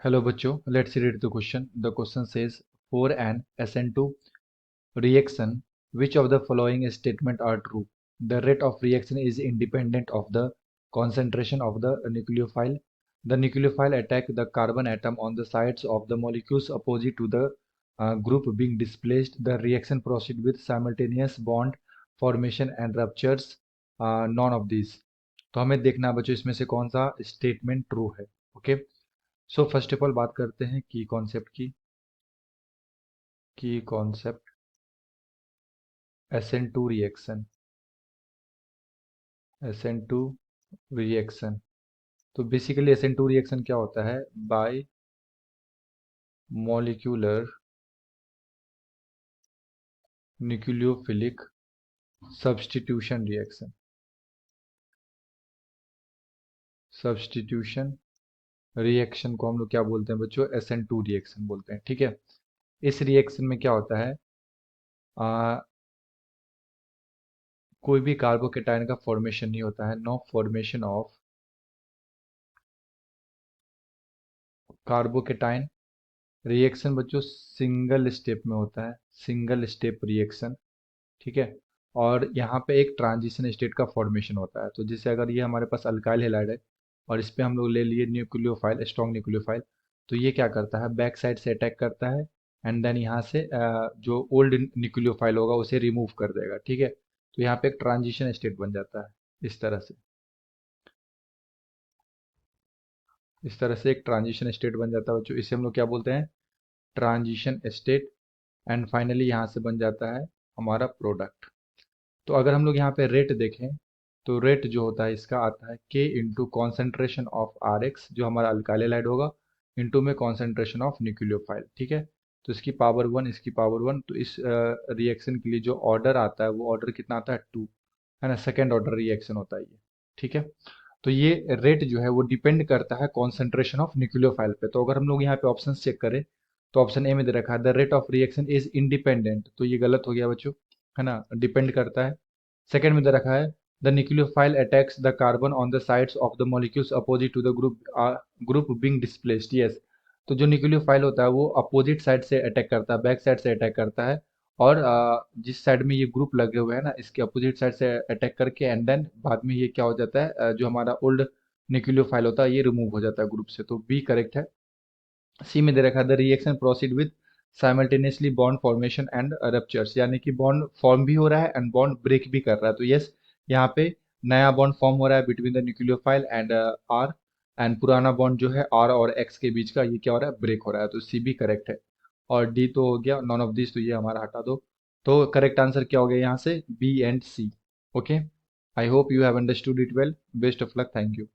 Hello बच्चों, let's read the question. The question says for an SN2 reaction, which of the following statement are true? The rate of reaction is independent of the concentration of the nucleophile. The nucleophile attack the carbon atom on the sides of the molecules opposite to the group being displaced. The reaction proceed with simultaneous bond formation and ruptures. None of these. तो हमें देखना है बच्चों इसमें से कौन सा statement true है. Okay. So first of all बात करते हैं की कॉन्सेप्ट की concept SN2 reaction. SN2 reaction. तो बेसिकली SN2 रिएक्शन क्या होता है? Bye molecular nucleophilic substitution reaction. Substitution reaction को हम लोग क्या बोलते हैं बच्चों? SN2 रिएक्शन बोलते हैं. ठीक है. इस रिएक्शन में क्या होता है? आ, कोई भी कार्बोकेटाइन का फॉर्मेशन नहीं होता है. No formation of carbocation. Reaction बच्चों सिंगल स्टेप में होता है. Single step reaction. ठीक है. और यहाँ पे एक ट्रांजिशन स्टेट का फॉर्मेशन होता है. तो जैसे अगर ये हमारे पास अल्काइल हैलाइड है और इस पे हम लोग ले लिए न्यूक्लियोफाइल, स्ट्रॉन्ग न्यूक्लियोफाइल, तो ये क्या करता है? बैक साइड से अटैक करता है एंड देन यहाँ से जो ओल्ड न्यूक्लियोफाइल होगा उसे रिमूव कर देगा. ठीक है. तो यहाँ पे एक ट्रांजिशन स्टेट बन जाता है. इस तरह से एक ट्रांजिशन स्टेट बन जाता है बच्चों. इसे हम लोग क्या बोलते हैं? Transition state. एंड फाइनली यहाँ से बन जाता है हमारा प्रोडक्ट. तो अगर हम लोग यहाँ पे रेट देखें तो रेट जो होता है इसका आता है K into concentration of RX जो हमारा अल्काइल होगा इंटू में कॉन्सेंट्रेशन ऑफ न्यूक्लियोफाइल. ठीक है. तो इसकी पावर 1, इसकी पावर 1. तो इस रिएक्शन के लिए जो ऑर्डर आता है वो ऑर्डर कितना आता है? 2. है ना. सेकेंड ऑर्डर रिएक्शन होता है ये. ठीक है. तो ये रेट जो है वो डिपेंड करता है कॉन्सेंट्रेशन ऑफ न्यूक्लियोफाइल पे. तो अगर हम लोग यहाँ पे ऑप्शन चेक करें तो ऑप्शन ए में दे रखा है the rate of reaction is independent. तो ये गलत हो गया बच्चों. है ना. डिपेंड करता है. सेकेंड में दे रखा है the nucleophile attacks the carbon on the sides of the molecules opposite to the group being displaced. Yes. तो जो न्यूक्लियोफाइल होता है वो अपोजिट साइड से अटैक करता है, बैक साइड से अटैक करता है. और जिस साइड में ये ग्रुप लगे हुए हैं ना इसके अपोजिट साइड से अटैक करके एंड देन बाद में ये क्या हो जाता है? जो हमारा ओल्ड न्यूक्लियोफाइल होता है ये रिमूव हो जाता है ग्रुप से. तो बी करेक्ट है. सी में दे रखा है the reaction proceed with simultaneously bond formation and ruptures. यानी कि बॉन्ड फॉर्म भी हो रहा है एंड बॉन्ड ब्रेक भी कर रहा है. तो यस, यहाँ पे नया बॉन्ड फॉर्म हो रहा है between the nucleophile and R. And पुराना बॉन्ड जो है आर और एक्स के बीच का ये क्या हो रहा है? ब्रेक हो रहा है. तो सी भी करेक्ट है. और डी तो हो गया नॉन ऑफ दिस, तो ये हमारा हटा दो. तो करेक्ट आंसर क्या हो गया यहाँ से? B and C. Okay. I hope you have understood it well. Best of luck. Thank you.